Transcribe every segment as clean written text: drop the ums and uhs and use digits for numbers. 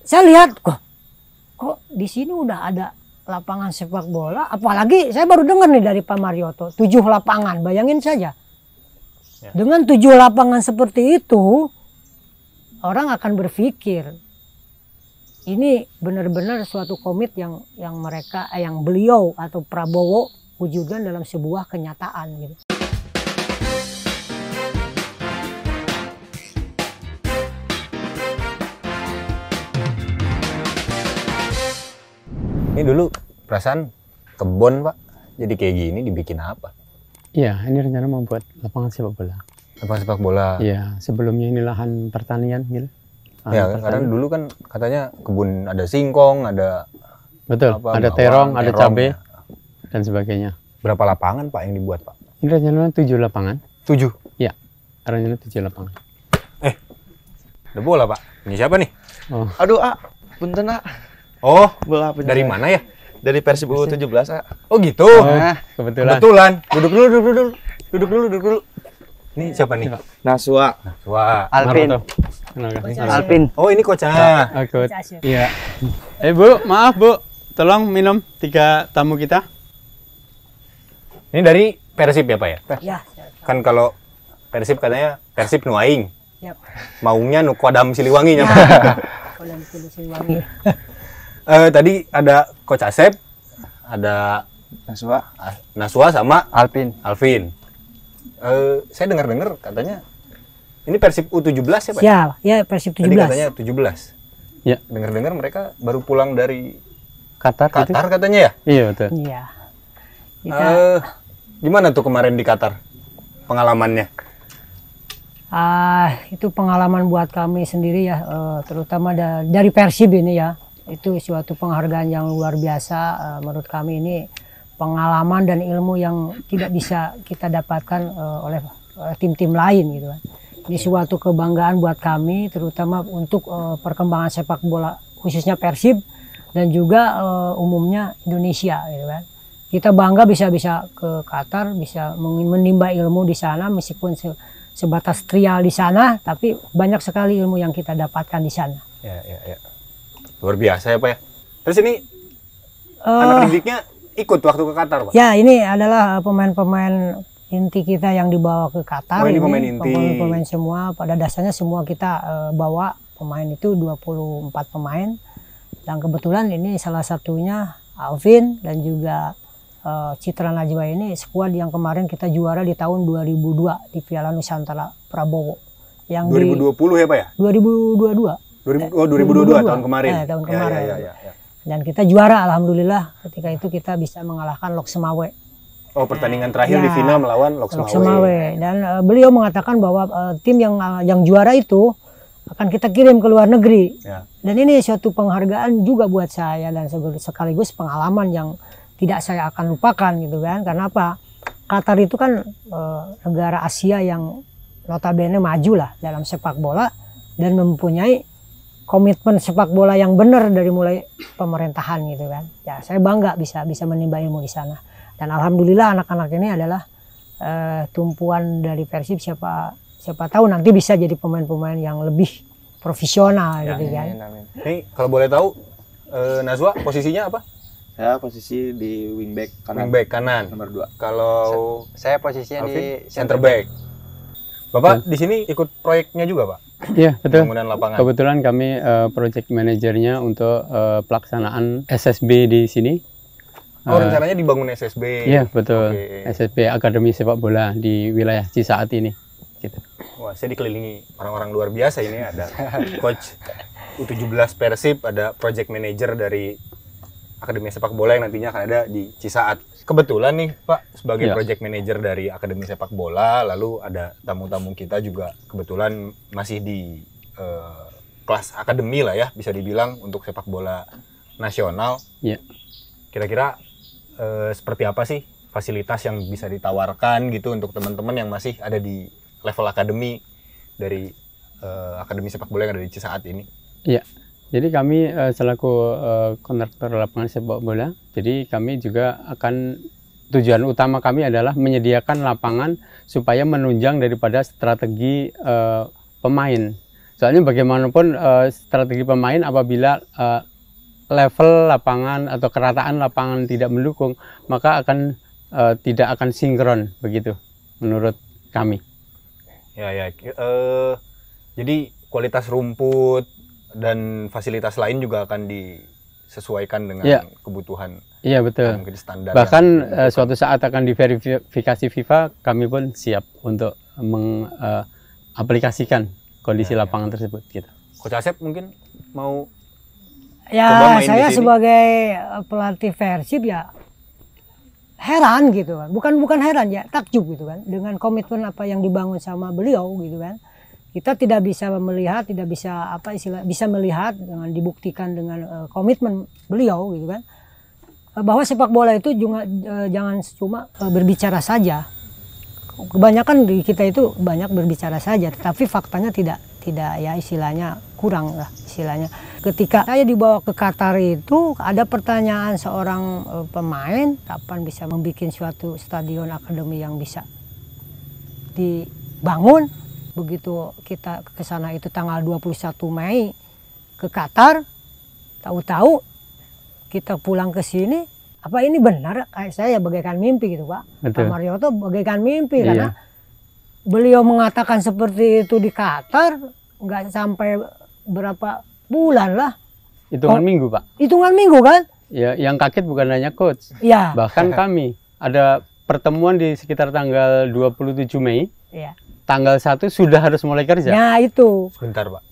saya lihat kok di sini udah ada lapangan sepak bola, apalagi saya baru dengar nih dari Pak Marioto 7 lapangan, bayangin saja. Ya. Dengan 7 lapangan seperti itu, orang akan berpikir ini benar-benar suatu komit yang beliau atau Prabowo wujudkan dalam sebuah kenyataan gitu. Ini dulu perasaan kebun, Pak. Jadi kayak gini dibikin apa? Iya, ini rencana mau buat lapangan sepak bola. Lapangan sepak bola. Iya, sebelumnya ini lahan pertanian gitu. Ya, karena dulu kan katanya kebun ada singkong, ada betul, apa, ada terong, ada cabai dan sebagainya. Berapa lapangan, Pak, yang dibuat, Pak? Ini rencana 7 lapangan. 7? Iya, rencana 7 lapangan. Ada bola, Pak. Ini siapa nih? Oh. Aduh, punten, Oh, bola dari mana ya? Dari Persib U17, Oh gitu. Kebetulan. Duduk dulu. Ini siapa nih? Naswa. Alvin. Alvin. Oh, ini coachnya. Aku. Iya. Bu, maaf Bu, tolong minum 3 tamu kita. Ini dari Persib ya, Pak ya? Ya. Kan kalau Persib katanya Persib nu aing. Yap. Maunya nu Kodam Siliwangi nya. Kodam Siliwangi. Tadi ada Coach Asep, ada Naswa sama Alvin. Saya dengar katanya ini Persib U17 ya, Pak? Ya, Persib 17. Tadi katanya 17. Ya. Dengar mereka baru pulang dari Qatar katanya ya? Iya, betul. Iya. Gimana tuh kemarin di Qatar pengalamannya? Itu pengalaman buat kami sendiri ya, terutama dari Persib ini ya. Itu suatu penghargaan yang luar biasa. Menurut kami ini pengalaman dan ilmu yang tidak bisa kita dapatkan oleh tim-tim lain gitu kan. Ini suatu kebanggaan buat kami, terutama untuk perkembangan sepak bola khususnya Persib dan juga umumnya Indonesia gitu kan. Kita bangga bisa ke Qatar, bisa menimba ilmu di sana meskipun sebatas trial di sana, tapi banyak sekali ilmu yang kita dapatkan di sana. Ya. Luar biasa ya, Pak ya. Terus ini anak didiknya ikut waktu ke Qatar, Pak? Ya, ini adalah pemain-pemain inti kita yang dibawa ke Qatar. Oh, ini pemain inti. Pemain semua, pada dasarnya semua kita bawa pemain itu 24 pemain. Dan kebetulan ini salah satunya Alvin dan juga Citra Najwa ini skuad yang kemarin kita juara di tahun 2002 di Piala Nusantara Prabowo. Yang 2020 ya, Pak ya? 2022. 2022 tahun kemarin. Tahun kemarin. Ya. Dan kita juara, alhamdulillah. Ketika itu kita bisa mengalahkan Lok Semawe. Oh, pertandingan terakhir di final melawan Lok Semawe. Dan beliau mengatakan bahwa tim yang juara itu akan kita kirim ke luar negeri. Ya. Dan ini suatu penghargaan juga buat saya dan sekaligus pengalaman yang tidak saya akan lupakan gitu kan. Karena apa? Qatar itu kan negara Asia yang notabene maju lah dalam sepak bola dan mempunyai komitmen sepak bola yang benar dari mulai pemerintahan gitu kan. Ya, saya bangga bisa menimba ilmu di sana. Dan alhamdulillah anak-anak ini adalah tumpuan dari Persib, siapa tahu nanti bisa jadi pemain-pemain yang lebih profesional gitu kan. Nih, kalau boleh tahu Nazwa posisinya apa? Saya posisi di wingback kanan. Wingback kanan. Nomor 2. Kalau saya posisinya Alvin, di center back. Bapak di sini ikut proyeknya juga, Pak? Iya, betul. Pembangunan lapangan. Kebetulan kami project manajernya untuk pelaksanaan SSB di sini. Oh, rencananya dibangun SSB. Iya, betul. Okay. SSB Akademi Sepak Bola di wilayah Cisaat ini. Gitu. Wah, saya dikelilingi orang-orang luar biasa ini. Ada coach U17 Persib, ada project manager dari Akademi Sepak Bola yang nantinya akan ada di Cisaat. Kebetulan nih, Pak, sebagai project manager dari Akademi Sepak Bola, lalu ada tamu-tamu kita juga kebetulan masih di kelas akademi lah ya, bisa dibilang untuk sepak bola nasional. Iya. Kira-kira seperti apa sih fasilitas yang bisa ditawarkan gitu untuk teman-teman yang masih ada di level akademi dari Akademi Sepak Bola yang ada di Cisaat ini? Iya. Jadi kami selaku kontraktor lapangan sepak bola, jadi kami juga akan, tujuan utama kami adalah menyediakan lapangan supaya menunjang daripada strategi pemain. Soalnya bagaimanapun strategi pemain apabila level lapangan atau kerataan lapangan tidak mendukung, maka akan tidak akan sinkron begitu menurut kami. Ya, jadi kualitas rumput dan fasilitas lain juga akan disesuaikan dengan kebutuhan. Iya betul. Mungkin standar. Bahkan suatu saat akan diverifikasi FIFA, kami pun siap untuk mengaplikasikan kondisi lapangan tersebut. Gitu. Coach Asep mungkin mau? Ya, saya sebagai pelatih Persib ya heran gitu kan. Bukan heran ya, takjub gitu kan dengan komitmen apa yang dibangun sama beliau gitu kan. Kita tidak bisa melihat, tidak bisa bisa melihat dengan dibuktikan dengan komitmen beliau gitu kan. Bahwa sepak bola itu juga jangan cuma berbicara saja. Kebanyakan di kita itu banyak berbicara saja, tetapi faktanya tidak ya istilahnya kurang lah istilahnya. Ketika saya dibawa ke Qatar itu ada pertanyaan seorang pemain kapan bisa membuat suatu stadion akademi yang bisa dibangun. Begitu kita ke sana itu tanggal 21 Mei ke Qatar, tahu-tahu kita pulang ke sini, apa ini benar? Kayak saya bagaikan mimpi gitu Pak. Pak Marioto bagaikan mimpi karena beliau mengatakan seperti itu di Qatar, nggak sampai berapa bulan lah. Hitungan minggu Pak. Hitungan minggu kan? Ya, yang kaget bukan hanya coach, ya. Bahkan kami ada pertemuan di sekitar tanggal 27 Mei. Ya. Tanggal 1 sudah harus mulai kerja. Nah itu. Sebentar Pak.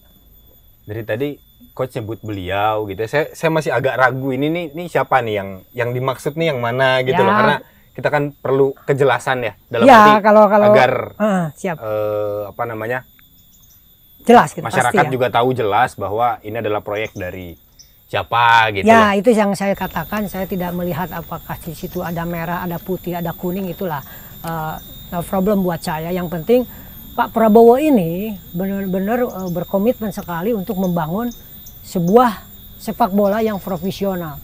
Dari tadi coach nyebut beliau gitu. Saya masih agak ragu ini siapa nih yang dimaksud nih yang mana gitu loh, karena kita kan perlu kejelasan ya dalam arti kalau agar siap. Jelas gitu, masyarakat juga tahu jelas bahwa ini adalah proyek dari siapa gitu. Ya loh. Itu yang saya katakan, saya tidak melihat apakah di situ ada merah, ada putih, ada kuning, itulah no problem buat saya. Yang penting Pak Prabowo ini benar-benar berkomitmen sekali untuk membangun sebuah sepak bola yang profesional.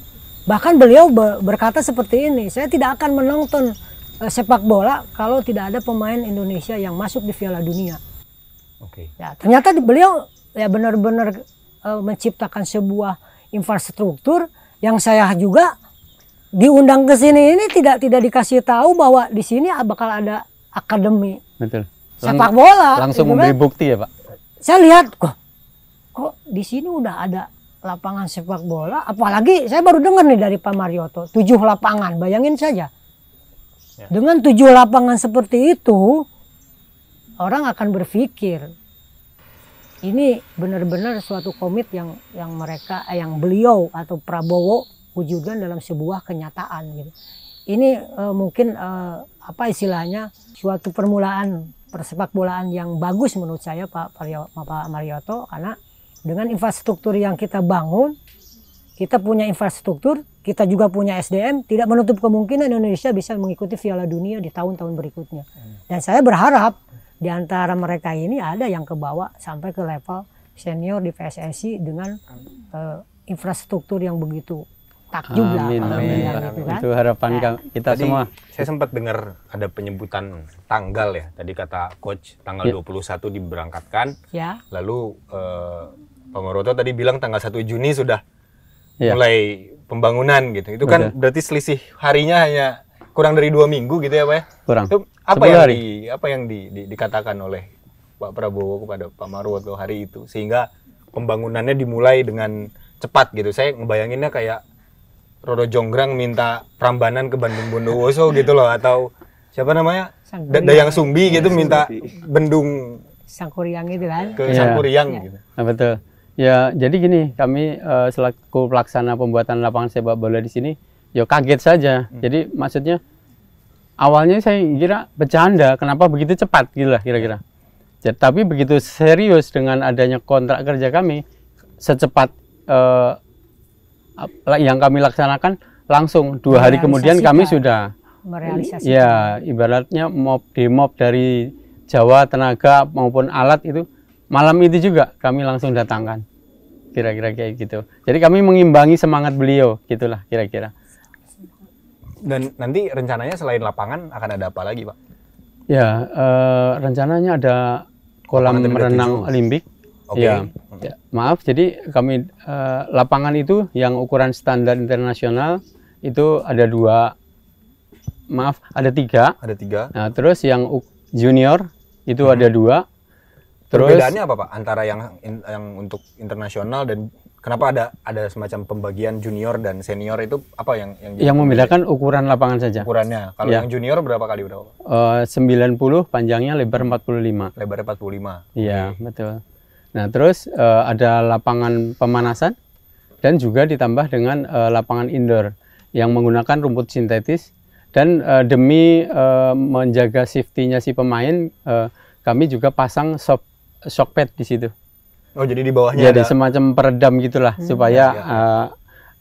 Bahkan beliau berkata seperti ini, saya tidak akan menonton sepak bola kalau tidak ada pemain Indonesia yang masuk di Piala Dunia. Oke. Ya, ternyata beliau ya benar-benar menciptakan sebuah infrastruktur yang saya juga diundang ke sini ini tidak dikasih tahu bahwa di sini bakal ada akademi. Betul. Sepak bola. Langsung memberi bukti ya Pak? Saya lihat kok di sini udah ada lapangan sepak bola, apalagi saya baru dengar nih dari Pak Marioto 7 lapangan, bayangin saja. Ya. Dengan 7 lapangan seperti itu, orang akan berpikir ini benar-benar suatu komit yang beliau atau Prabowo wujudkan dalam sebuah kenyataan gitu. Ini mungkin istilahnya suatu permulaan persepak bolaan yang bagus menurut saya Pak Marioto, karena dengan infrastruktur yang kita bangun, kita punya infrastruktur, kita juga punya SDM, tidak menutup kemungkinan Indonesia bisa mengikuti Piala Dunia di tahun-tahun berikutnya. Dan saya berharap di antara mereka ini ada yang kebawa sampai ke level senior di PSSI dengan infrastruktur yang begitu takjub lah. Amin. Gitu kan. Itu harapan kita tadi semua. Saya sempat dengar ada penyebutan tanggal ya. Tadi kata coach tanggal 21 diberangkatkan. Ya. Lalu Pak Marioto tadi bilang tanggal 1 Juni sudah mulai pembangunan gitu. Itu kan berarti selisih harinya hanya kurang dari 2 minggu gitu ya Pak ya? Kurang. Itu apa yang dikatakan oleh Pak Prabowo kepada Pak Marioto hari itu sehingga pembangunannya dimulai dengan cepat gitu. Saya ngebayanginnya kayak Roro Jonggrang minta Prambanan ke Bandung Bondowoso gitu loh, atau siapa namanya Dayang Sumbi gitu minta bendung Sangkuriang itu kan ke Sangkuriang gitu. Nah, betul. Ya jadi gini, kami selaku pelaksana pembuatan lapangan sepak bola di sini, ya kaget saja. Jadi maksudnya awalnya saya kira bercanda, kenapa begitu cepat gitu lah kira-kira. Tapi begitu serius dengan adanya kontrak kerja kami, secepat yang kami laksanakan langsung 2 hari kemudian kami sudah merealisasikan. Ya ibaratnya mob dari Jawa tenaga maupun alat itu malam itu juga kami langsung datangkan, kira-kira kayak gitu. Jadi kami mengimbangi semangat beliau gitulah kira-kira. Dan nanti rencananya selain lapangan akan ada apa lagi Pak? Ya rencananya ada kolam renang olimpik. Oke. Ya, ya, maaf, jadi kami lapangan itu yang ukuran standar internasional itu ada 2, maaf, ada 3. Ada 3. Nah, terus yang junior itu ada 2. Terus Perbedaannya apa Pak antara yang untuk internasional dan kenapa ada semacam pembagian junior dan senior itu apa yang membedakan ukuran lapangan saja. ukurannya? Kalau Ya. yang junior berapa kali berapa? 90 panjangnya, lebar 45. Lebarnya 45. Iya, betul. Nah, terus ada lapangan pemanasan dan juga ditambah dengan lapangan indoor yang menggunakan rumput sintetis dan demi menjaga safety-nya si pemain, kami juga pasang shock pad di situ. Oh, jadi di bawahnya Jadi ada semacam peredam gitulah supaya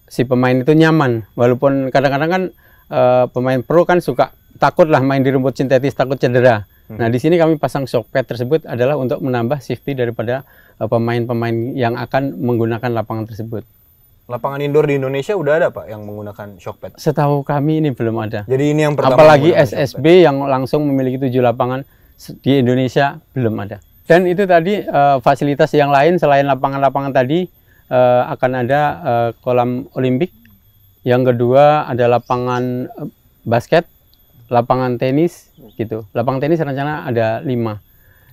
si pemain itu nyaman. Walaupun kadang-kadang kan pemain pro kan suka takut lah main di rumput sintetis, takut cedera. Nah, di sini kami pasang shock pad tersebut adalah untuk menambah safety daripada pemain-pemain yang akan menggunakan lapangan tersebut. lapangan indoor di Indonesia udah ada Pak yang menggunakan shock pad. Setahu kami ini belum ada. Jadi ini yang pertama. Apalagi menggunakan shock SSB yang langsung memiliki 7 lapangan di Indonesia belum ada. Dan itu tadi fasilitas yang lain selain lapangan-lapangan tadi akan ada kolam olimpik. Yang kedua ada lapangan basket, lapangan tenis gitu. Lapangan tenis rencana ada 5.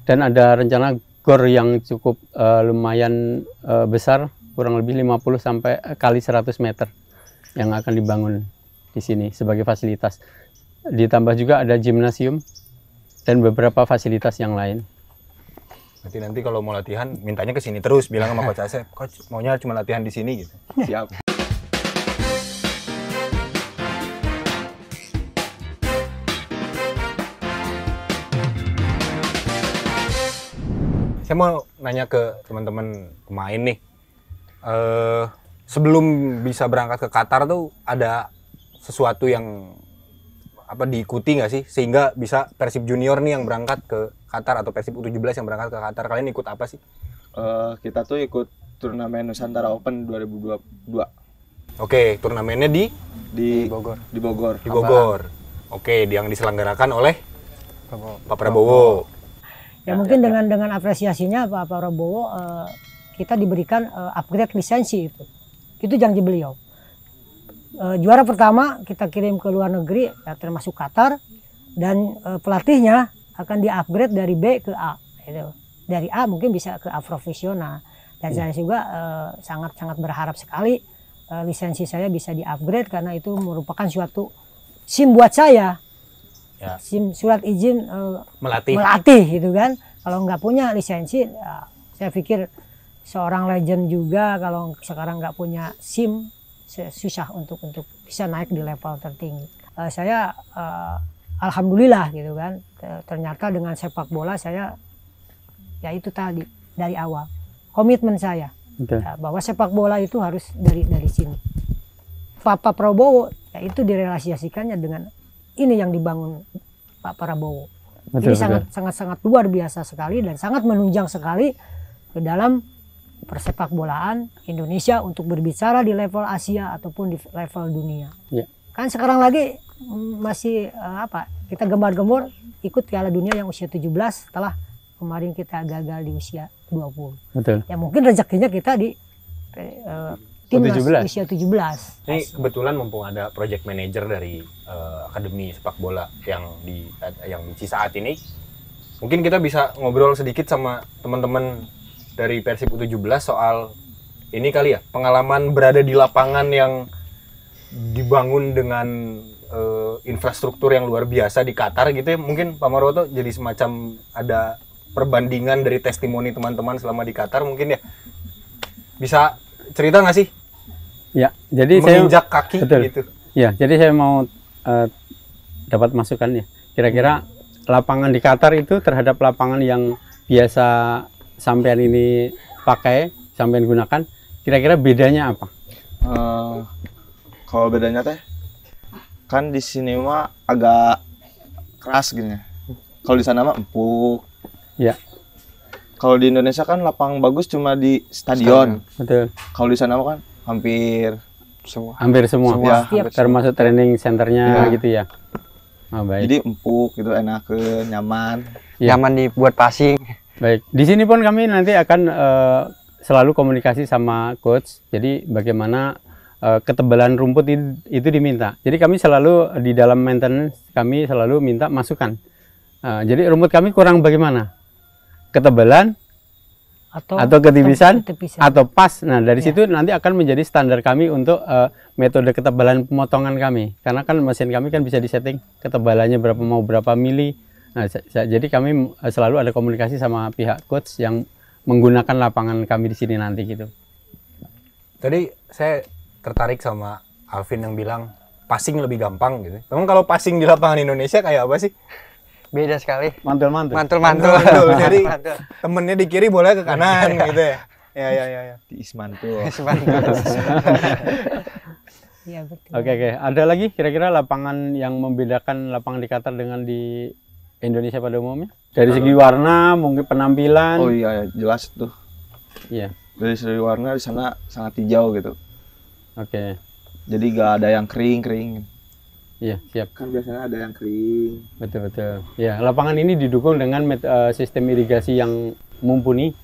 Dan ada rencana gor yang cukup lumayan besar, kurang lebih 50 sampai kali 100 meter yang akan dibangun di sini sebagai fasilitas. Ditambah juga ada gimnasium dan beberapa fasilitas yang lain. Nanti kalau mau latihan mintanya ke sini terus, bilang sama Coach Asep, Coach maunya cuma latihan di sini gitu. Siap. Saya mau nanya ke teman-teman pemain nih. Sebelum bisa berangkat ke Qatar tuh ada sesuatu yang diikuti nggak sih sehingga bisa Persib Junior nih yang berangkat ke Qatar atau Persib U17 yang berangkat ke Qatar, kalian ikut apa sih? Kita tuh ikut turnamen Nusantara Open 2022 Oke, turnamennya di Bogor. Di Bogor. di Bogor. Oke, yang diselenggarakan oleh Pak Prabowo. Ya mungkin dengan apresiasinya Pak Prabowo kita diberikan upgrade lisensi itu janji beliau. Juara pertama kita kirim ke luar negeri ya, termasuk Qatar, dan pelatihnya akan di-upgrade dari B ke A gitu. Dari A mungkin bisa ke A profesional, dan saya juga sangat berharap sekali lisensi saya bisa di-upgrade karena itu merupakan suatu SIM buat saya. Ya. SIM surat izin Melatih gitu kan. Kalau nggak punya lisensi ya, saya pikir seorang legend juga kalau sekarang nggak punya SIM susah untuk bisa naik di level tertinggi. Saya alhamdulillah gitu kan, ternyata dengan sepak bola saya ya itu tadi dari awal komitmen saya ya, bahwa sepak bola itu harus dari sini. Pak Prabowo ya itu direalisasikannya dengan ini yang dibangun Pak Prabowo. Ini sangat luar biasa sekali dan sangat menunjang sekali ke dalam persepak bolaan Indonesia untuk berbicara di level Asia ataupun di level dunia. Ya. Kan sekarang lagi masih kita gembar-gembor ikut Piala Dunia yang usia 17 setelah kemarin kita gagal di usia 20. Betul. Ya mungkin rezekinya kita di timnas usia 17. Ini kebetulan mumpung ada project manager dari Akademi Sepak Bola yang di Cisaat ini, mungkin kita bisa ngobrol sedikit sama teman-teman dari Persib U17 soal ini kali ya, pengalaman berada di lapangan yang dibangun dengan infrastruktur yang luar biasa di Qatar gitu ya. Mungkin Pak Marwoto jadi semacam ada perbandingan dari testimoni teman-teman selama di Qatar mungkin ya. Bisa cerita nggak sih? Ya, jadi menginjak kaki betul. gitu. Ya, jadi saya mau dapat masukan ya. Kira-kira lapangan di Qatar itu terhadap lapangan yang biasa sampean ini pakai, sampean gunakan, kira-kira bedanya apa? Kalau bedanya teh, kan di sini mah agak keras gini. Kalau di sana mah empuk. Ya. Kalau di Indonesia kan lapang bagus cuma di stadion. Betul. Kalau di sana mah kan hampir Hampir semua. Ya, termasuk training centernya gitu ya. Oh, baik. Jadi empuk gitu, enak, nyaman. Ya. Nyaman dibuat passing. Baik, di sini pun kami nanti akan selalu komunikasi sama coach. Jadi bagaimana ketebalan rumput itu diminta. Jadi kami selalu di dalam maintenance kami selalu minta masukan. Jadi rumput kami kurang bagaimana? Ketebalan atau ketipisan atau pas. Nah, dari situ nanti akan menjadi standar kami untuk metode ketebalan pemotongan kami. Karena kan mesin kami kan bisa disetting ketebalannya berapa mili. Nah, jadi kami selalu ada komunikasi sama pihak coach yang menggunakan lapangan kami di sini nanti gitu. Tadi saya tertarik sama Alvin yang bilang passing lebih gampang gitu. Memang kalau passing di lapangan Indonesia kayak apa sih? Beda sekali. Mantul. Mantul. Jadi temennya di kiri boleh ke kanan gitu ya. Ya. Di Ismantul. Iya betul. Oke. Ada lagi kira-kira lapangan yang membedakan lapangan di Qatar dengan di Indonesia pada umumnya? Dari segi warna, mungkin penampilan. Oh iya, jelas tuh. Iya. Dari segi warna di sana sangat hijau gitu. Oke. Jadi gak ada yang kering. Iya, siap. Kan biasanya ada yang kering. Betul. Ya, lapangan ini didukung dengan sistem irigasi yang mumpuni.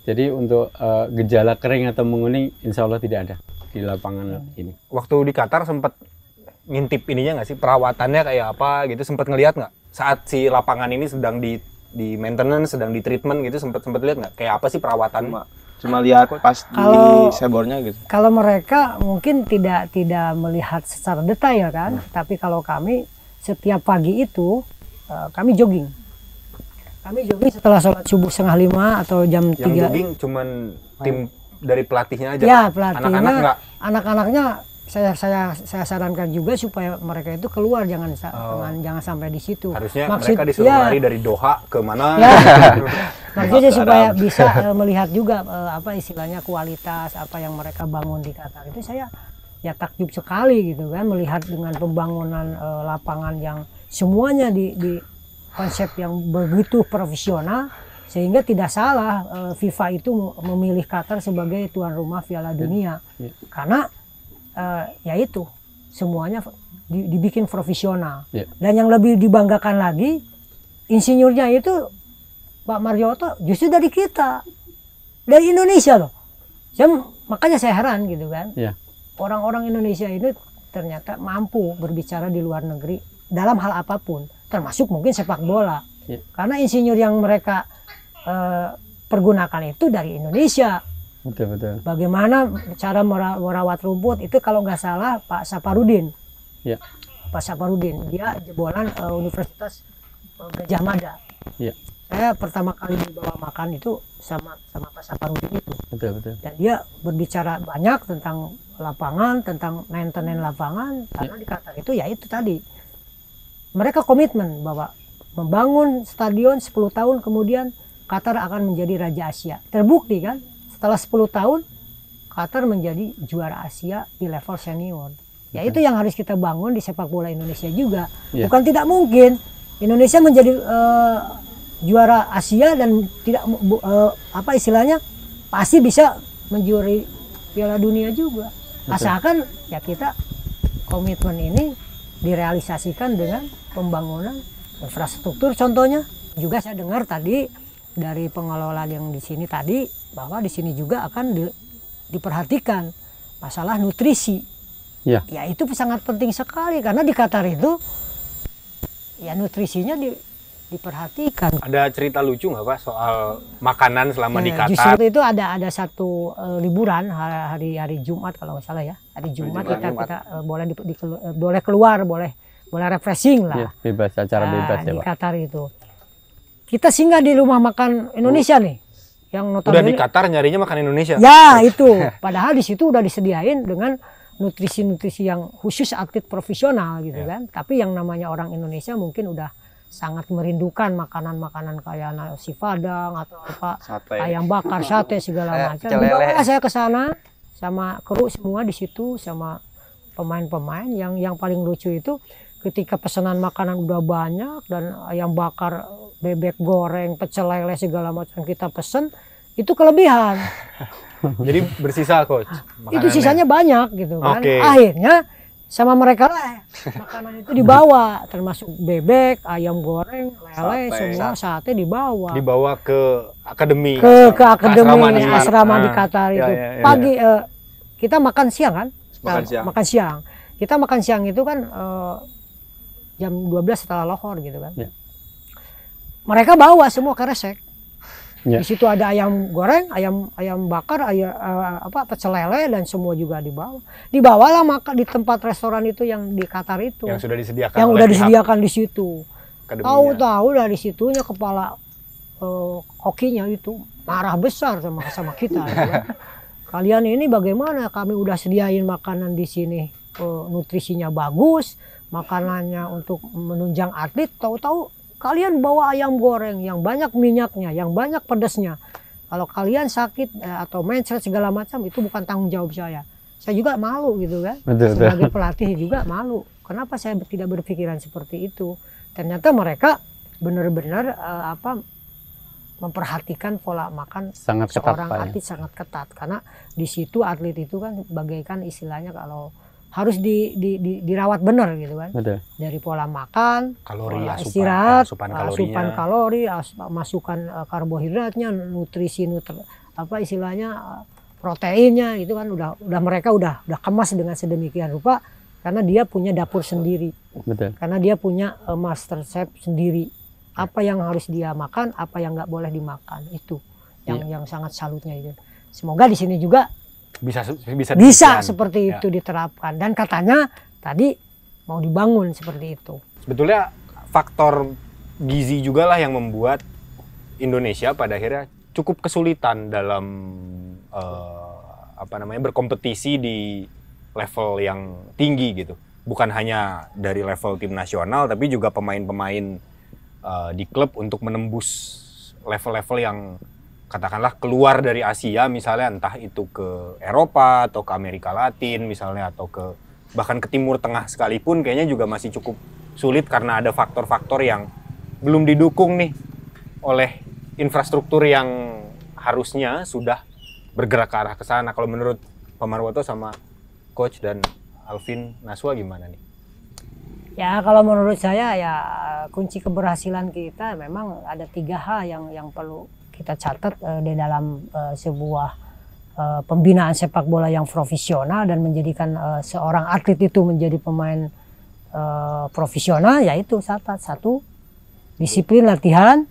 Jadi untuk gejala kering atau menguning, insya Allah tidak ada di lapangan ini. Waktu di Qatar sempat ngintip ininya nggak sih, perawatannya kayak apa gitu, sempat ngelihat nggak saat si lapangan ini sedang di maintenance, sedang di treatment gitu, sempat lihat nggak kayak apa sih perawatan? Cuma lihat pas Kalau- di sebornya gitu. Kalau mereka mungkin tidak melihat secara detail kan, tapi kalau kami setiap pagi itu kami jogging. Kami jogging setelah sholat subuh 4:30 atau jam Yang 3. jogging cuman tim dari pelatihnya aja. Ya, pelatihnya, Anak-anak nggak? anak-anaknya saya sarankan juga supaya mereka itu keluar, jangan sampai di situ. Harusnya Maksud- mereka disuruh ya. lari dari Doha ke mana? Ya. Maksudnya supaya bisa melihat juga apa istilahnya kualitas apa yang mereka bangun di Qatar itu. Saya ya takjub sekali gitu kan, melihat dengan pembangunan lapangan yang semuanya di konsep yang begitu profesional, sehingga tidak salah FIFA itu memilih Qatar sebagai tuan rumah Piala Dunia. Karena ya itu semuanya dibikin profesional. Dan yang lebih dibanggakan lagi, insinyurnya itu Pak Marioto justru dari kita, dari Indonesia loh. Makanya saya heran gitu kan. Orang-orang Indonesia ini ternyata mampu berbicara di luar negeri dalam hal apapun, termasuk mungkin sepak bola. Karena insinyur yang mereka pergunakan itu dari Indonesia. Betul. Bagaimana cara merawat rumput itu kalau nggak salah Pak Saparudin. Pak Saparudin, dia jebolan Universitas Gajah Mada. Saya pertama kali dibawa makan itu sama Pak Saparudin itu. Betul. Dan dia berbicara banyak tentang lapangan, tentang maintenance lapangan. Karena di Qatar itu ya itu tadi. Mereka komitmen bahwa membangun stadion 10 tahun kemudian Qatar akan menjadi Raja Asia. Terbukti kan? Setelah 10 tahun Qatar menjadi juara Asia di level senior. Ya itu yang harus kita bangun di sepak bola Indonesia juga. Bukan tidak mungkin Indonesia menjadi juara Asia dan tidak apa istilahnya pasti bisa menjuari Piala Dunia juga. Asalkan ya kita komitmen ini direalisasikan dengan pembangunan infrastruktur. Contohnya juga saya dengar tadi dari pengelola yang di sini tadi bahwa di sini juga akan diperhatikan masalah nutrisi. Ya itu sangat penting sekali karena di Qatar itu ya nutrisinya diperhatikan. Ada cerita lucu nggak Pak soal makanan selama di Qatar? Justru itu ada satu liburan hari Jumat kalau nggak salah ya. Hari Jumat kita boleh keluar, boleh refreshing lah. Bebas, acara bebas ya di Pak. Qatar itu. Kita singgah di rumah makan Indonesia nih. Yang notabene Udah di Qatar nyarinya makan Indonesia? Ya itu. Padahal di situ udah disediain dengan nutrisi yang khusus atlet profesional gitu kan. Tapi yang namanya orang Indonesia mungkin udah sangat merindukan makanan-makanan kayak nasi padang atau apa, ayam bakar, sate segala macam. Dibawa saya ke sana sama kru semua di situ sama pemain-pemain. Yang paling lucu itu ketika pesanan makanan udah banyak dan ayam bakar, bebek goreng, pecel lele segala macam kita pesen, itu kelebihan. Jadi bersisa Coach? Itu sisanya banyak gitu kan. Okay. Akhirnya sama mereka lah makanan itu dibawa, termasuk bebek, ayam goreng, lele, semua sate dibawa. Dibawa ke akademi. Ke akademi asrama asrama di Qatar Ya, itu. ya, ya. Pagi kita makan siang kan? Makan siang. Makan siang. Kita makan siang itu kan jam 12 setelah lohor gitu kan. Ya. Mereka bawa semua ke resek. Ya. Di situ ada ayam goreng, ayam bakar, pecel lele dan semua juga dibawa. Dibawalah makan di tempat restoran itu yang di Qatar itu. Yang sudah disediakan. Yang oleh udah pihak disediakan di situ. akademinya. Tahu-tahu dari situnya kepala kokinya itu marah besar sama kita. Ya kan? Kalian ini bagaimana? Kami udah sediain makanan di sini, nutrisinya bagus, makanannya untuk menunjang atlet. Tahu-tahu kalian bawa ayam goreng yang banyak minyaknya, yang banyak pedasnya. Kalau kalian sakit atau mencret segala macam, itu bukan tanggung jawab saya. Saya juga malu gitu kan. Betul, Sebagai pelatih juga malu. Kenapa saya tidak berpikiran seperti itu? Ternyata mereka benar-benar memperhatikan pola makan Sangat ketat, seorang Pak, ya. atlet, sangat ketat. Karena di situ atlet itu kan bagaikan istilahnya kalau harus dirawat benar gitu kan. Betul. Dari pola makan, Kalori, pola asupan, istirahat, asupan asupan kalorinya. kalori, masukan karbohidratnya, nutrisi istilahnya proteinnya itu kan udah mereka udah kemas dengan sedemikian rupa karena dia punya dapur sendiri. Betul. Karena dia punya master chef sendiri. Apa yang harus dia makan, apa yang nggak boleh dimakan, itu yang sangat salutnya itu. Semoga di sini juga Bisa demikian. seperti Ya. itu diterapkan, dan katanya tadi mau dibangun seperti itu. Sebetulnya faktor gizi juga lah yang membuat Indonesia pada akhirnya cukup kesulitan dalam berkompetisi di level yang tinggi gitu. Bukan hanya dari level tim nasional, tapi juga pemain-pemain di klub untuk menembus level-level yang katakanlah keluar dari Asia misalnya, entah itu ke Eropa atau ke Amerika Latin misalnya, atau bahkan ke Timur Tengah sekalipun kayaknya juga masih cukup sulit karena ada faktor-faktor yang belum didukung nih oleh infrastruktur yang harusnya sudah bergerak ke arah ke sana. Kalau menurut Pak Marwoto sama Coach dan Alvin Naswa gimana nih? Ya kalau menurut saya ya kunci keberhasilan kita memang ada 3 hal yang perlu kita catat di dalam sebuah pembinaan sepak bola yang profesional dan menjadikan seorang atlet itu menjadi pemain profesional, yaitu satu disiplin latihan,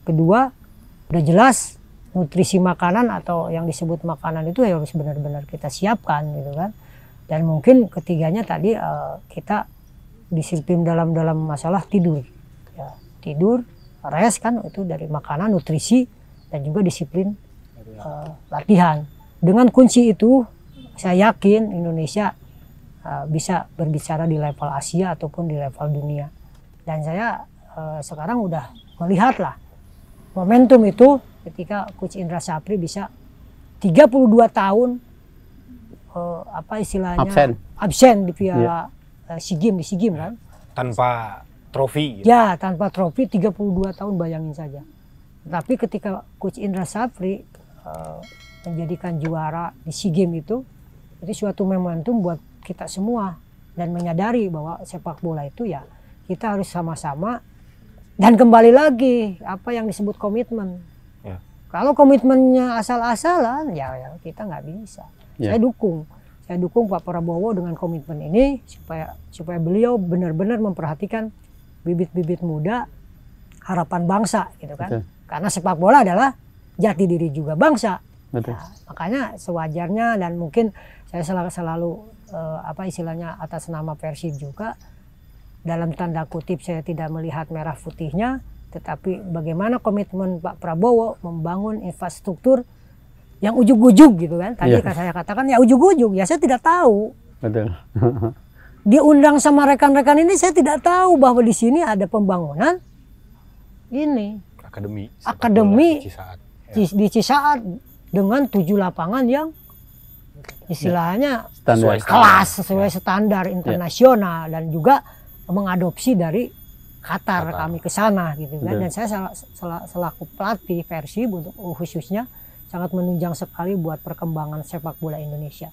kedua udah jelas nutrisi makanan atau yang disebut makanan itu harus benar-benar kita siapkan gitu kan, dan mungkin ketiganya tadi kita disiplin dalam masalah tidur, ya, tidur, rest kan itu dari makanan, nutrisi, dan juga disiplin latihan. Dengan kunci itu saya yakin Indonesia bisa berbicara di level Asia ataupun di level dunia. Dan saya sekarang udah melihat lah momentum itu ketika Coach Indra Sapri bisa 32 tahun absen di Piala SEA Games kan. Tanpa trofi gitu. Ya, tanpa trofi 32 tahun, bayangin saja. Tapi ketika Coach Indra Sapri menjadikan juara di SEA Games itu suatu momentum buat kita semua dan menyadari bahwa sepak bola itu ya kita harus sama-sama, dan kembali lagi apa yang disebut komitmen. Ya. Kalau komitmennya asal-asalan ya kita nggak bisa. Ya. Saya dukung Pak Prabowo dengan komitmen ini supaya beliau benar-benar memperhatikan bibit-bibit muda harapan bangsa gitu kan. Betul. Karena sepak bola adalah jati diri juga bangsa. Betul. Nah, makanya sewajarnya, dan mungkin saya selalu istilahnya atas nama Persib juga, dalam tanda kutip saya tidak melihat merah putihnya, tetapi bagaimana komitmen Pak Prabowo membangun infrastruktur yang ujug-ujug gitu kan. Tadi saya katakan ya ujug-ujug, ya saya tidak tahu. Betul. Diundang sama rekan-rekan ini, saya tidak tahu bahwa di sini ada pembangunan ini akademi Cisaat. di Cisaat dengan 7 lapangan yang istilahnya sesuai standar internasional, dan juga mengadopsi dari Qatar. Kami ke sana gitu kan. Dan saya selaku pelatih Persib untuk khususnya sangat menunjang sekali buat perkembangan sepak bola Indonesia.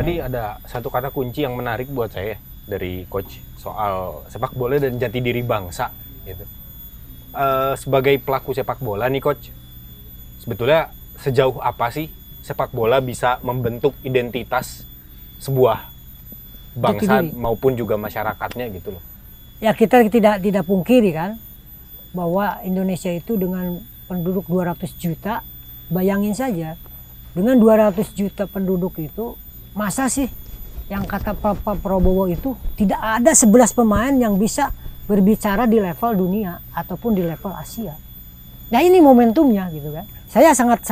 Tadi ada satu kata kunci yang menarik buat saya dari coach soal sepak bola dan jati diri bangsa gitu. Sebagai pelaku sepak bola nih coach, sebetulnya sejauh apa sih sepak bola bisa membentuk identitas sebuah bangsa maupun juga masyarakatnya gitu loh. Ya kita tidak pungkiri kan bahwa Indonesia itu dengan penduduk 200 juta, bayangin saja dengan 200 juta penduduk itu, masa sih yang kata Pak Prabowo itu tidak ada 11 pemain yang bisa berbicara di level dunia ataupun di level Asia. Nah ini momentumnya gitu kan. Saya sangat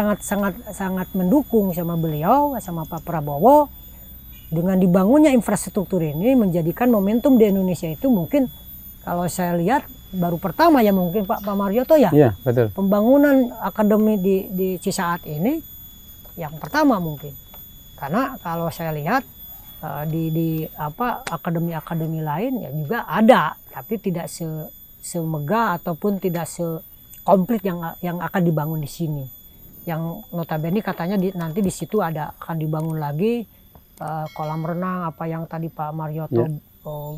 mendukung sama beliau, sama Pak Prabowo dengan dibangunnya infrastruktur ini menjadikan momentum di Indonesia itu mungkin kalau saya lihat baru pertama ya mungkin Pak Marioto ya. Iya, betul. Pembangunan akademi di Cisaat ini yang pertama mungkin. Karena kalau saya lihat di akademi-akademi lain ya juga ada, tapi tidak semegah ataupun tidak sekomplit yang akan dibangun di sini. Yang notabene katanya nanti di situ akan dibangun lagi kolam renang, apa yang tadi Pak Marioto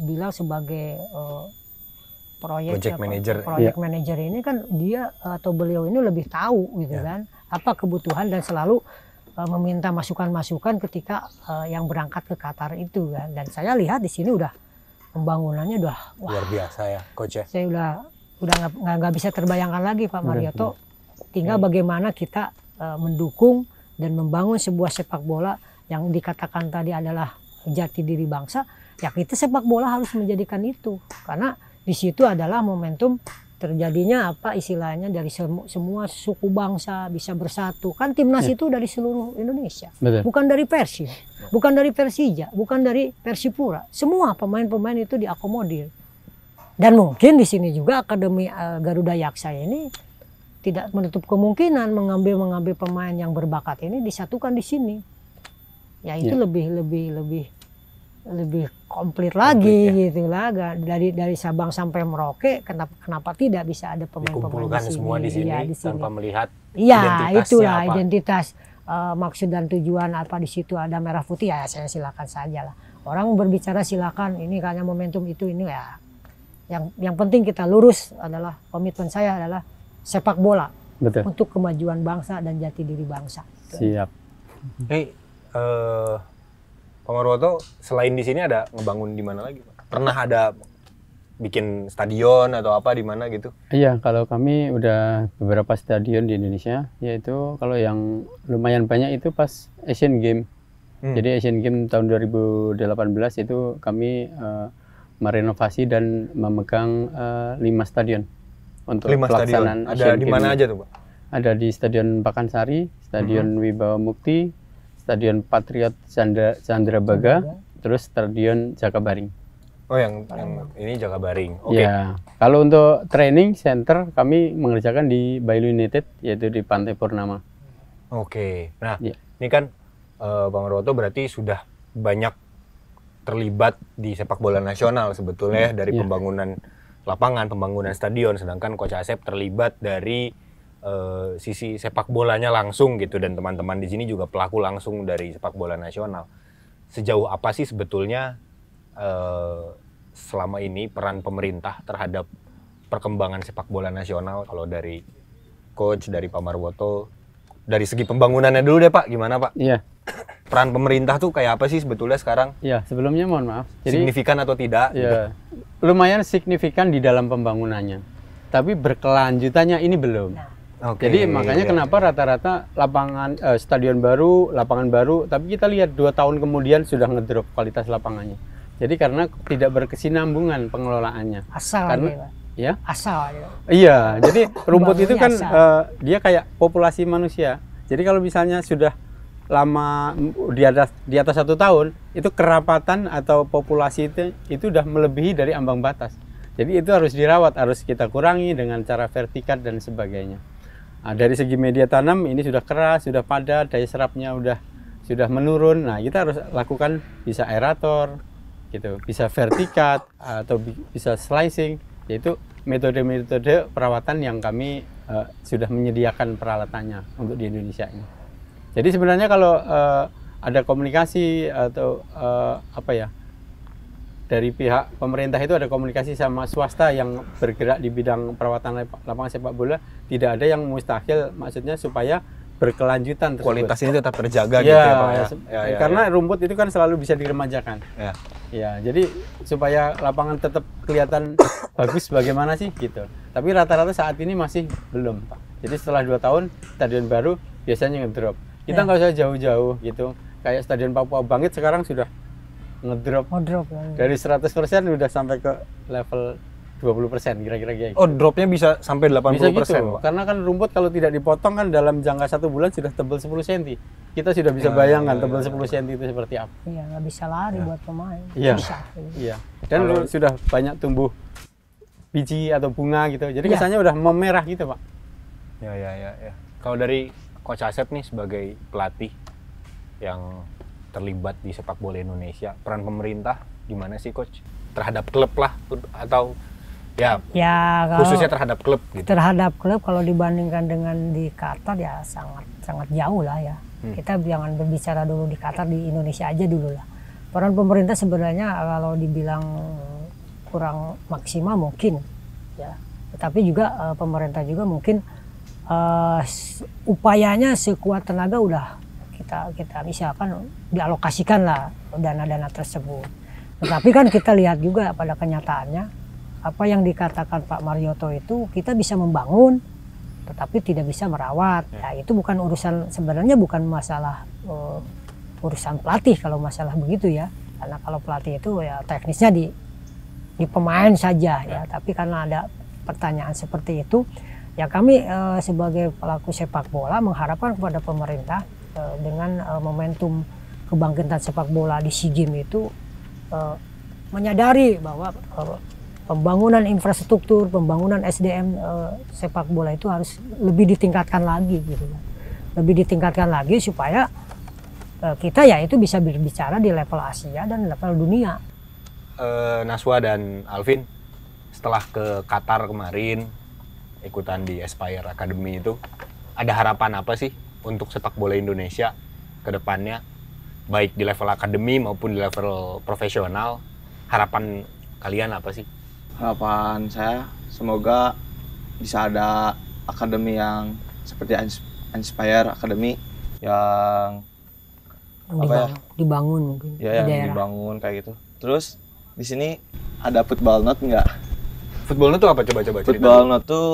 bilang sebagai project manager ini kan dia atau beliau ini lebih tahu gitu kan apa kebutuhan dan selalu meminta masukan-masukan ketika yang berangkat ke Qatar itu kan. Dan saya lihat di sini udah pembangunannya udah luar biasa ya coach ya. Saya udah nggak bisa terbayangkan lagi Pak Marioto. Tinggal bagaimana kita mendukung dan membangun sebuah sepak bola yang dikatakan tadi adalah jati diri bangsa. Ya kita sepak bola harus menjadikan itu karena di situ adalah momentum terjadinya apa istilahnya dari semua suku bangsa bisa bersatu. Kan timnas itu dari seluruh Indonesia. Betul. Bukan dari Persib, bukan dari Persija, bukan dari Persipura. Semua pemain-pemain itu diakomodir. Dan mungkin di sini juga Akademi Garuda Yaksa ini tidak menutup kemungkinan mengambil pemain yang berbakat ini disatukan di sini. Ya itu lebih komplit lagi gitu lah, dari Sabang sampai Merauke. Kenapa tidak bisa ada pemain-pemain di sini? Semua di sini, tanpa melihat itulah identitas maksud dan tujuan apa di situ ada merah putih ya saya silakan saja lah. Orang berbicara silakan, ini kayaknya momentum itu ini ya. Yang penting kita lurus adalah komitmen saya adalah sepak bola. Betul. Untuk kemajuan bangsa dan jati diri bangsa. Siap. Pak Marwoto selain di sini ada ngebangun di mana lagi Pak? Pernah ada bikin stadion atau apa di mana gitu? Iya, kalau kami udah beberapa stadion di Indonesia, yaitu kalau yang lumayan banyak itu pas Asian Games. Jadi Asian Games tahun 2018 itu kami merenovasi dan memegang 5 stadion untuk 5 pelaksanaan stadion. Ada di mana aja tuh Pak? Ada di Stadion Pakansari, Stadion Wibawa Mukti, Stadion Patriot Candrabaga, terus Stadion Jakabaring. Oh yang ini Jakabaring. Oke. Ya, kalau untuk training center kami mengerjakan di Bailu United, yaitu di Pantai Purnama. Oke. Nah, ini kan Bang Marwoto berarti sudah banyak terlibat di sepak bola nasional sebetulnya dari pembangunan lapangan, pembangunan stadion, sedangkan Coach Asep terlibat dari sisi sepak bolanya langsung gitu, dan teman-teman di sini juga pelaku langsung dari sepak bola nasional. Sejauh apa sih sebetulnya selama ini peran pemerintah terhadap perkembangan sepak bola nasional? Kalau dari coach, dari Pak Marwoto, dari segi pembangunannya dulu deh Pak, gimana Pak? Iya. Peran pemerintah tuh kayak apa sih sebetulnya sekarang? Iya, sebelumnya mohon maaf. Jadi, signifikan atau tidak? Ya, lumayan signifikan di dalam pembangunannya. Tapi berkelanjutannya ini belum. Oke, jadi makanya kenapa rata-rata lapangan stadion baru, lapangan baru, tapi kita lihat 2 tahun kemudian sudah ngedrop kualitas lapangannya. Jadi karena tidak berkesinambungan pengelolaannya. Asal karena, aja, Pak. Ya? Asal aja. Iya, jadi rumput itu kan dia kayak populasi manusia. Jadi kalau misalnya sudah lama di atas 1 tahun, itu kerapatan atau populasi itu udah melebihi dari ambang batas. Jadi itu harus dirawat, harus kita kurangi dengan cara vertikal dan sebagainya. Nah, dari segi media tanam ini sudah keras, sudah padat, daya serapnya sudah menurun. Nah, kita harus lakukan bisa aerator, gitu, bisa vertikat atau bisa slicing, yaitu metode-metode perawatan yang kami sudah menyediakan peralatannya untuk di Indonesia ini. Jadi sebenarnya kalau ada komunikasi atau apa ya, dari pihak pemerintah itu ada komunikasi sama swasta yang bergerak di bidang perawatan lapangan sepak bola. Tidak ada yang mustahil, maksudnya supaya berkelanjutan tersebut. Kualitas ini tetap terjaga Ya, gitu ya Pak ya. Ya, karena rumput itu kan selalu bisa diremajakan. ya. Ya, jadi supaya lapangan tetap kelihatan bagus bagaimana sih gitu. Tapi rata-rata saat ini masih belum, Pak. Jadi setelah 2 tahun stadion baru biasanya ngedrop. Kita nggak usah jauh-jauh gitu. Kayak Stadion Papua Bangkit sekarang sudah ngedrop. Drop Dari 100% udah sampai ke level 20% kira-kira gitu. Oh, dropnya bisa sampai 80%, Bisa gitu, Pak. karena kan rumput kalau tidak dipotong kan dalam jangka 1 bulan sudah tebal 10 cm. Kita sudah bisa bayangkan tebal 10 cm itu seperti apa. Iya, nggak bisa lari buat pemain. Iya. Susah. Iya. Dan sudah banyak tumbuh biji atau bunga gitu. Jadi Iya. kesannya udah memerah gitu, Pak. Ya. Kalau dari Coach Asep nih sebagai pelatih yang terlibat di sepak bola Indonesia, peran pemerintah gimana sih Coach? Terhadap klub lah atau ya Kalau khususnya terhadap klub gitu. terhadap klub kalau dibandingkan dengan di Qatar ya sangat jauh lah ya. Kita jangan berbicara dulu di Qatar, di Indonesia aja dulu lah. Peran pemerintah sebenarnya kalau dibilang kurang maksimal mungkin ya. Tetapi juga pemerintah juga mungkin upayanya sekuat tenaga udah kita bisa kan dialokasikan lah dana-dana tersebut. Tetapi kan kita lihat juga pada kenyataannya apa yang dikatakan Pak Marioto itu kita bisa membangun tetapi tidak bisa merawat. Ya itu bukan urusan, sebenarnya bukan masalah urusan pelatih kalau masalah begitu ya. Karena kalau pelatih itu ya teknisnya di pemain saja ya. Tapi karena ada pertanyaan seperti itu, ya kami sebagai pelaku sepak bola mengharapkan kepada pemerintah dengan momentum kebangkitan sepak bola di SEA Games itu menyadari bahwa pembangunan infrastruktur, pembangunan SDM sepak bola itu harus lebih ditingkatkan lagi gitu kan. Lebih ditingkatkan lagi supaya kita ya itu bisa berbicara di level Asia dan level dunia. Naswa dan Alvin setelah ke Qatar kemarin ikutan di Aspire Academy itu, ada harapan apa sih untuk sepak bola Indonesia ke depannya, baik di level akademi maupun di level profesional? Harapan kalian apa sih? Harapan saya semoga bisa ada akademi yang seperti Inspire Academy yang dibangun mungkin ya, di yang daerah. dibangun kayak gitu. Terus di sini ada football note nggak? Football itu apa? Coba cerita. Football note tuh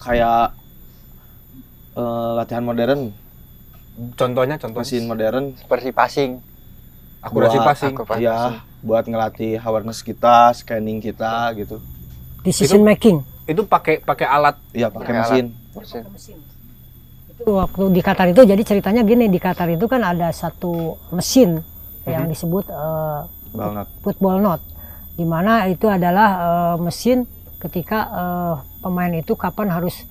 kayak latihan modern, Contohnya. mesin modern. Seperti passing. Akurasi passing. Ya, buat ngelatih awareness kita, scanning kita gitu. Decision making. Itu pakai alat. Iya, pakai Pakai mesin. Itu waktu di Qatar itu jadi ceritanya gini, di Qatar itu kan ada satu mesin yang disebut Football note. football note, di mana itu adalah mesin ketika pemain itu kapan harus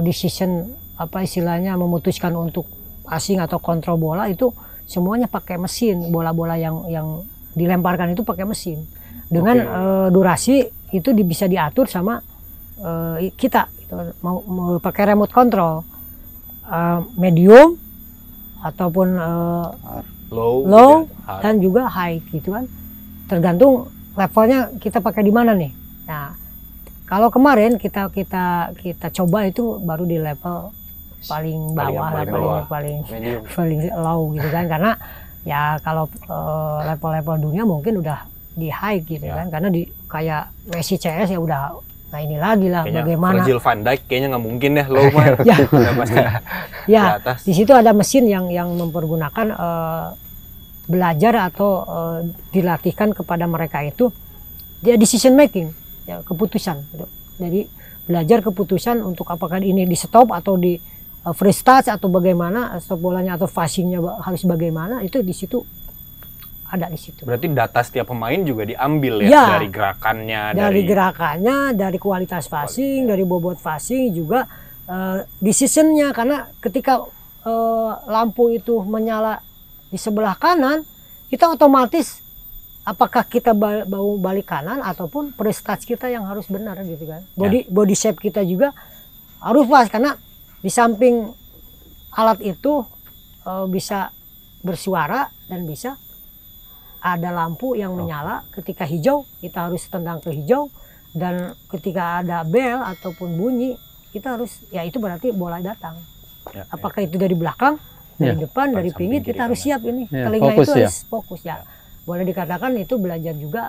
decision apa istilahnya memutuskan untuk passing atau kontrol bola itu semuanya pakai mesin. Bola-bola yang dilemparkan itu pakai mesin dengan durasi itu bisa diatur sama kita gitu. Mau pakai remote control, medium ataupun low dan juga high gitu kan, tergantung levelnya kita pakai di mana nih. Nah kalau kemarin kita coba itu baru di level paling bawah, paling low gitu kan, karena ya kalau level-level dunia mungkin udah di high gitu kan, karena di kayak Messi CS ya udah, nah ini lagi lah kayaknya bagaimana Virgil van Dijk kayaknya nggak mungkin deh low mah. Ya. Udah pasti di ya atas. di situ ada mesin yang mempergunakan belajar atau dilatihkan kepada mereka itu dia decision making ya, keputusan gitu. Jadi belajar keputusan untuk apakah ini di stop atau di free start atau bagaimana, stop bolanya atau passingnya harus bagaimana, itu di situ ada di situ. Berarti data setiap pemain juga diambil ya, Ya. dari gerakannya, Dari gerakannya, dari kualitas passing, dari bobot passing juga decisionnya, karena ketika lampu itu menyala di sebelah kanan, kita otomatis apakah kita mau balik kanan ataupun prestasi kita yang harus benar gitu kan. Body shape kita juga harus pas, karena di samping alat itu bisa bersuara dan bisa ada lampu yang menyala. Ketika hijau kita harus tendang ke hijau, dan ketika ada bel ataupun bunyi kita harus, ya itu berarti bola datang. Apakah itu dari belakang, dari depan, dari pinggir, kita harus siap ini. Telinga fokus, itu harus fokus ya. Boleh dikatakan itu belajar juga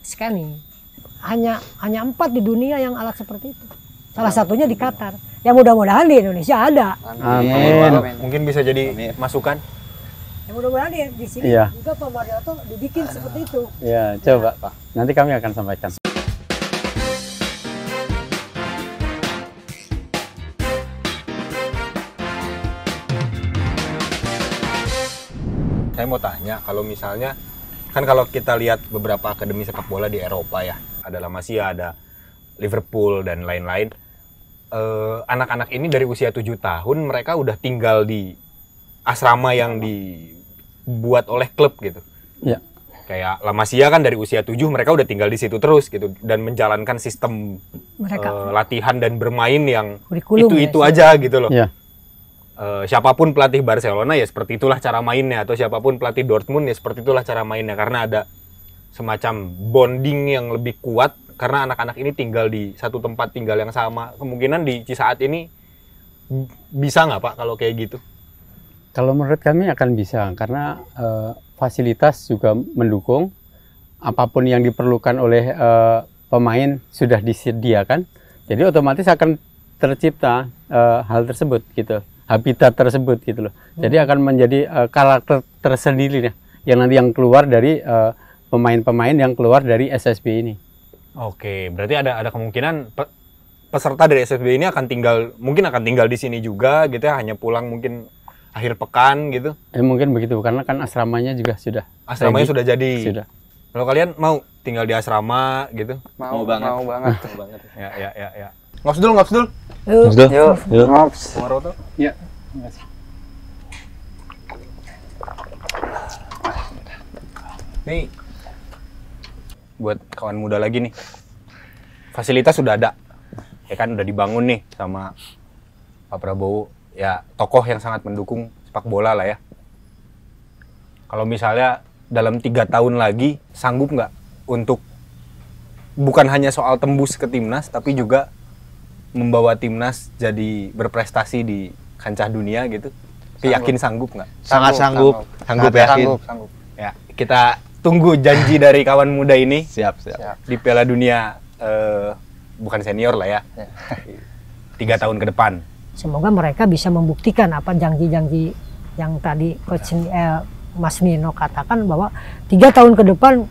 scanning. Hanya 4 di dunia yang alat seperti itu. Salah satunya di Qatar. Ya mudah-mudahan di Indonesia ada. Amin. Mungkin bisa jadi masukan. Ya mudah-mudahan di sini juga Pak Marioto dibikin seperti itu. Ya, coba Pak. Nanti kami akan sampaikan. Saya mau tanya, kalau misalnya kan kalau kita lihat beberapa akademi sepak bola di Eropa ya, ada La Masia, ada Liverpool dan lain-lain. Anak-anak ini dari usia 7 tahun mereka udah tinggal di asrama yang dibuat oleh klub gitu. Ya. Kayak La Masia kan dari usia 7 mereka udah tinggal di situ terus gitu dan menjalankan sistem latihan dan bermain yang itu aja gitu loh. Ya. Siapapun pelatih Barcelona ya seperti itulah cara mainnya, atau siapapun pelatih Dortmund ya seperti itulah cara mainnya, karena ada semacam bonding yang lebih kuat karena anak-anak ini tinggal di satu tempat tinggal yang sama. Kemungkinan di Cisaat ini bisa nggak Pak kalau kayak gitu? Kalau menurut kami akan bisa, karena fasilitas juga mendukung, apapun yang diperlukan oleh pemain sudah disediakan, jadi otomatis akan tercipta hal tersebut gitu, habitat tersebut gitu loh. Jadi akan menjadi karakter tersendiri ya, yang nanti yang keluar dari pemain-pemain yang keluar dari SSB ini. Oke, berarti ada kemungkinan peserta dari SSB ini mungkin akan tinggal di sini juga gitu ya, hanya pulang mungkin akhir pekan gitu. Mungkin begitu, karena kan asramanya juga sudah. Asramanya sudah jadi. Sudah. Kalau kalian mau tinggal di asrama gitu? Mau banget. Ya. Ngops dulu. Yuk. Maroto? Ya. Nih, buat kawan muda lagi nih, fasilitas sudah ada, ya kan udah dibangun nih sama Pak Prabowo, ya tokoh yang sangat mendukung sepak bola lah ya. Kalau misalnya dalam 3 tahun lagi sanggup nggak untuk bukan hanya soal tembus ke timnas, tapi juga membawa timnas jadi berprestasi di kancah dunia gitu? Yakin sanggup nggak? Sangat sanggup. Sanggup ya? Sanggup. Ya, kita tunggu janji dari kawan muda ini. Siap. Di Piala Dunia, bukan senior lah ya. 3 tahun ke depan. Semoga mereka bisa membuktikan apa janji-janji yang tadi Coach Mas Nino katakan, bahwa 3 tahun ke depan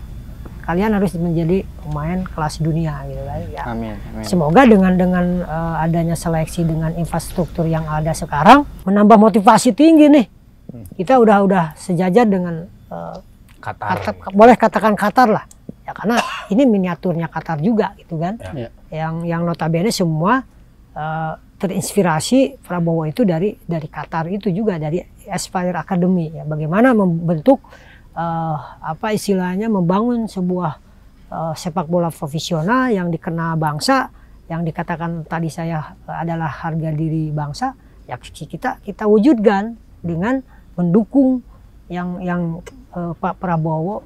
kalian harus menjadi pemain kelas dunia gitu kan ya. Amin. Semoga dengan adanya seleksi dengan infrastruktur yang ada sekarang menambah motivasi tinggi nih. Kita udah sejajar dengan Qatar. Boleh katakan Qatar lah. Ya karena ini miniaturnya Qatar juga gitu kan. Ya. Yang notabene semua terinspirasi Prabowo itu dari Qatar itu juga, dari Aspire Academy ya. Bagaimana membentuk apa istilahnya, membangun sebuah sepak bola profesional yang dikenal bangsa, yang dikatakan tadi saya adalah harga diri bangsa, ya kita wujudkan dengan mendukung yang Pak Prabowo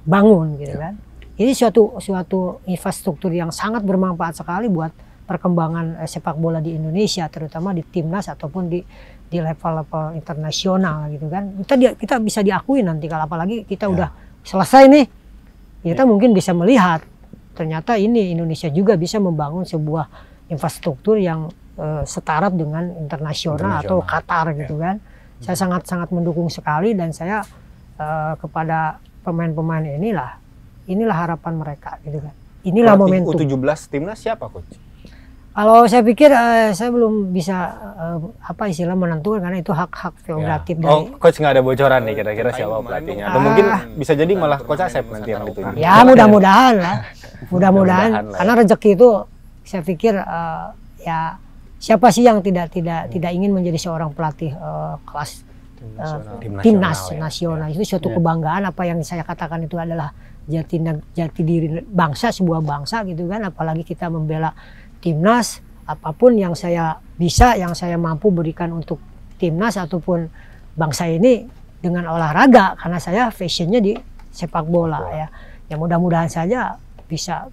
bangun gitu kan. Ini suatu infrastruktur yang sangat bermanfaat sekali buat perkembangan sepak bola di Indonesia, terutama di timnas ataupun di level-level internasional gitu kan. Kita bisa diakui nanti, kalau apalagi kita udah selesai nih, kita mungkin bisa melihat ternyata ini Indonesia juga bisa membangun sebuah infrastruktur yang setaraf dengan internasional atau Qatar gitu kan. Saya sangat mendukung sekali, dan saya kepada pemain-pemain inilah harapan mereka gitu kan. Inilah momentum. U17 timnas siapa Coach? Kalau saya pikir saya belum bisa apa istilah menentukan, karena itu hak prerogatif dari. Coach nggak ada bocoran nih kira-kira siapa pelatihnya? Atau mungkin bisa jadi malah Coach Asep nanti yang ditunjuk. Ya mudah-mudahan lah, mudah-mudahan karena rezeki itu saya pikir ya siapa sih yang tidak ingin menjadi seorang pelatih kelas timnas nasional. Itu suatu kebanggaan. Apa yang saya katakan itu adalah jati diri bangsa, sebuah bangsa gitu kan. Apalagi kita membela timnas, apapun yang saya bisa, yang saya mampu berikan untuk timnas ataupun bangsa ini, dengan olahraga karena saya passionnya di sepak bola ya. Ya mudah-mudahan saja bisa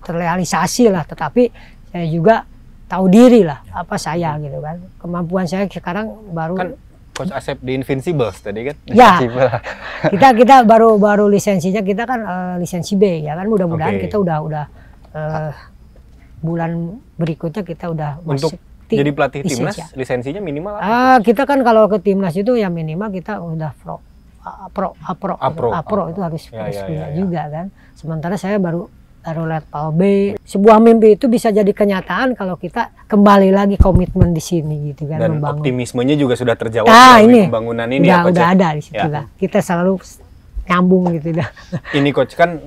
terrealisasi lah, tetapi saya juga tahu diri lah apa saya gitu kan. Kemampuan saya sekarang baru Kan Coach Asep di Invincibles tadi kan. ya kita baru lisensinya kita kan lisensi B ya kan, mudah-mudahan Oke. kita udah bulan berikutnya kita udah Untuk masuk jadi pelatih timnas lisensia. lisensinya minimal apa? Kita kan kalau ke timnas itu ya minimal kita udah apro itu harus Ya, punya ya. juga kan. Sementara saya baru level B. Sebuah mimpi itu bisa jadi kenyataan kalau kita kembali lagi komitmen di sini gitu kan, Dan membangun. optimismenya juga sudah terjawab Nah, melalui ini pembangunan ini ya Coach. udah ya? ada di situ Ya. lah. Kita selalu nyambung gitu dah. Ini Coach kan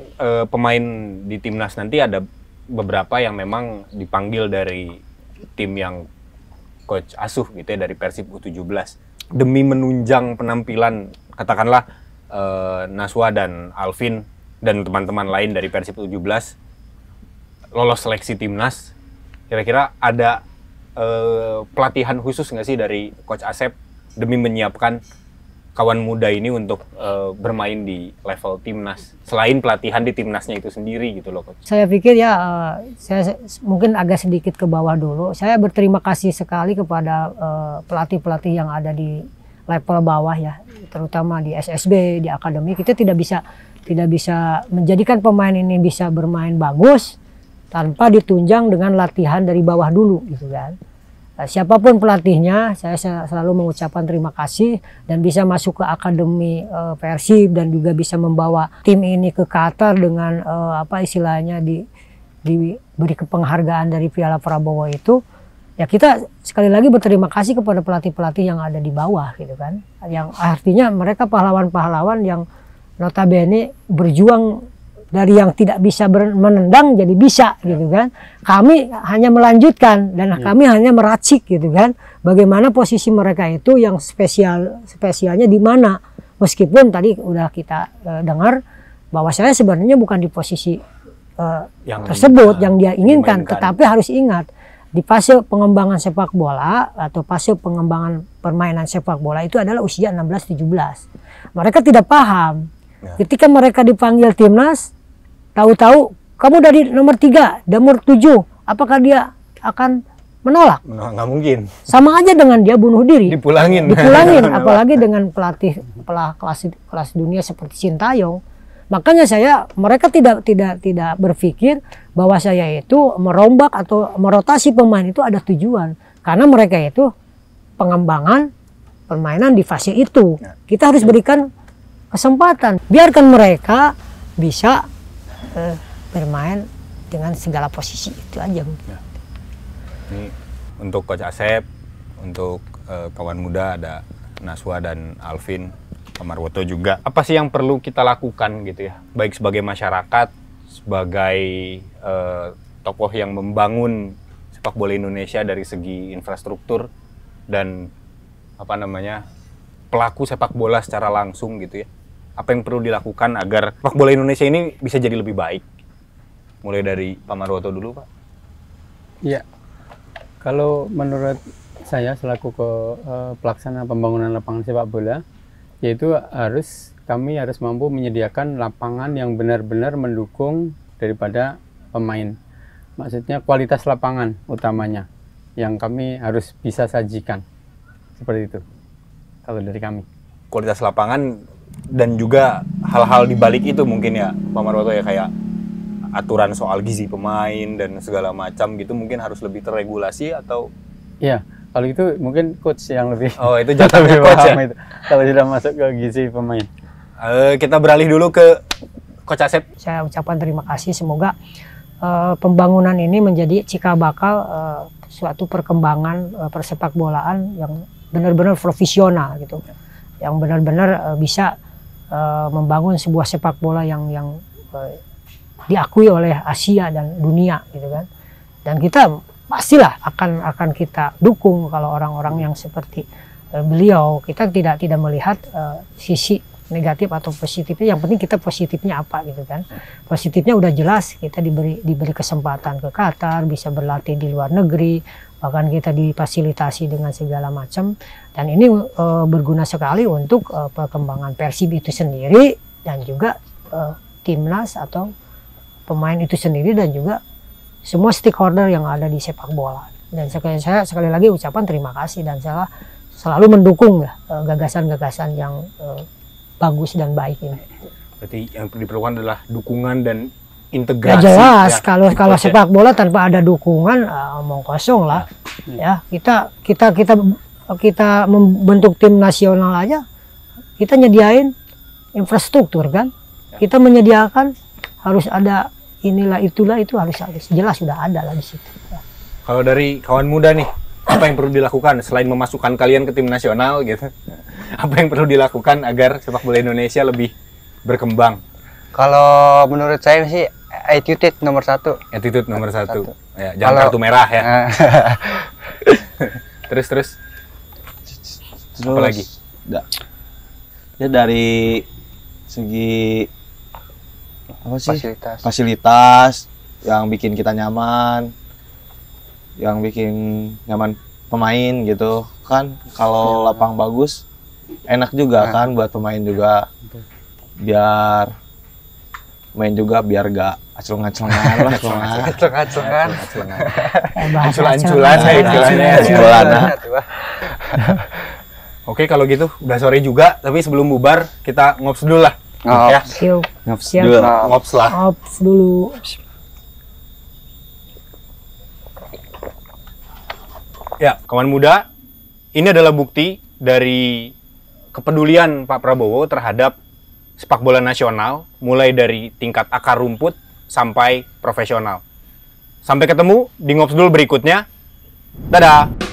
pemain di timnas nanti ada beberapa yang memang dipanggil dari tim yang Coach asuh gitu ya, dari Persib U17 demi menunjang penampilan katakanlah Naswa dan Alvin dan teman-teman lain dari Persib U17 lolos seleksi timnas. Kira-kira ada pelatihan khusus nggak sih dari Coach Asep demi menyiapkan kawan muda ini untuk bermain di level timnas selain pelatihan di timnasnya itu sendiri gitu loh Coach? Saya pikir ya, saya mungkin agak sedikit ke bawah dulu. Saya berterima kasih sekali kepada pelatih-pelatih yang ada di level bawah ya, terutama di SSB, di akademi. Kita tidak bisa menjadikan pemain ini bisa bermain bagus tanpa ditunjang dengan latihan dari bawah dulu gitu kan. Siapapun pelatihnya, saya selalu mengucapkan terima kasih dan bisa masuk ke akademi Persib dan juga bisa membawa tim ini ke Qatar dengan apa istilahnya diberi penghargaan dari Piala Prabowo itu. Ya kita sekali lagi berterima kasih kepada pelatih-pelatih yang ada di bawah gitu kan. Yang artinya mereka pahlawan-pahlawan yang notabene berjuang dari yang tidak bisa menendang jadi bisa gitu kan. Kami hanya melanjutkan dan kami hanya meracik gitu kan. Bagaimana posisi mereka itu yang spesialnya di mana. Meskipun tadi udah kita dengar bahwa saya sebenarnya bukan di posisi tersebut yang dia inginkan, tetapi harus ingat di fase pengembangan sepak bola atau fase pengembangan permainan sepak bola itu adalah usia 16-17. Mereka tidak paham. Ketika mereka dipanggil timnas, tahu-tahu kamu dari nomor 3, nomor 7, apakah dia akan menolak? Nggak mungkin. Sama aja dengan dia bunuh diri. Dipulangin. Apalagi dengan pelatih kelas dunia seperti Sintayong. Makanya mereka tidak berpikir bahwa saya itu merombak atau merotasi pemain itu ada tujuan. Karena mereka itu pengembangan permainan di fase itu. Kita harus berikan kesempatan. Biarkan mereka bisa bermain dengan segala posisi itu aja. Ini untuk Coach Asep, untuk kawan muda ada Naswa dan Alvin, Marwoto juga. Apa sih yang perlu kita lakukan gitu ya? Baik sebagai masyarakat, sebagai tokoh yang membangun sepak bola Indonesia dari segi infrastruktur dan apa namanya pelaku sepak bola secara langsung gitu ya. Apa yang perlu dilakukan agar sepak bola Indonesia ini bisa jadi lebih baik? Mulai dari Pak Marwoto dulu, Pak. Iya. Kalau menurut saya selaku pelaksana pembangunan lapangan sepak bola, yaitu kami harus mampu menyediakan lapangan yang benar-benar mendukung daripada pemain. Maksudnya kualitas lapangan utamanya yang kami harus bisa sajikan. Seperti itu. Kalau dari kami. Kualitas lapangan dan juga hal-hal di balik itu mungkin ya Pak Marwoto ya, kayak aturan soal gizi pemain dan segala macam gitu mungkin harus lebih terregulasi atau? Iya. Kalau itu mungkin coach yang lebih. Oh, itu jatahnya coach ya? Itu, kalau sudah masuk ke gizi pemain. Kita beralih dulu ke Coach Asep. Saya ucapkan terima kasih. Semoga pembangunan ini menjadi cikal bakal suatu perkembangan persepak bolaan yang benar-benar profesional gitu. Yang benar-benar bisa membangun sebuah sepak bola yang diakui oleh Asia dan dunia gitu kan. Dan kita pastilah akan kita dukung kalau orang-orang yang seperti beliau. Kita tidak melihat sisi negatif atau positifnya, yang penting kita positifnya apa gitu kan. Positifnya udah jelas, kita diberi kesempatan ke Qatar, bisa berlatih di luar negeri, bahkan kita difasilitasi dengan segala macam, dan ini berguna sekali untuk perkembangan Persib itu sendiri dan juga timnas atau pemain itu sendiri dan juga semua stakeholder yang ada di sepak bola. Dan saya sekali lagi ucapan terima kasih, dan saya selalu mendukung ya gagasan-gagasan yang bagus dan baik ini. Berarti yang diperlukan adalah dukungan dan Ya integrasi. jelas, ya. kalau sepak bola tanpa ada dukungan omong kosong lah. Ya, kita membentuk tim nasional aja, kita nyediain infrastruktur kan. Kita menyediakan harus ada inilah itulah, itu harus jelas sudah ada lah di situ. Ya. Kalau dari kawan muda nih, apa yang perlu dilakukan selain memasukkan kalian ke tim nasional gitu? Apa yang perlu dilakukan agar sepak bola Indonesia lebih berkembang? Kalau menurut saya sih attitude nomor 1. Attitude nomor 1. Ya, jangan kartu merah ya. Terus apa lagi? Ya dari segi apa sih? Fasilitas. yang bikin kita nyaman, yang bikin nyaman pemain gitu kan. Kalau lapang bagus enak juga kan buat pemain juga, biar main juga biar gak aclong-aclongan lah. Aclong-aclongan. Ancul-anculan ya istilahnya. Oke, kalau gitu udah sore juga, tapi sebelum bubar kita ngops dulu lah. Ya. Siap. Siap. Ngops lah. Ops dulu. Ya, kawan muda, ini adalah bukti dari kepedulian Pak Prabowo terhadap sepak bola nasional, mulai dari tingkat akar rumput sampai profesional. Sampai ketemu di Ngops Dulu berikutnya. Dadah!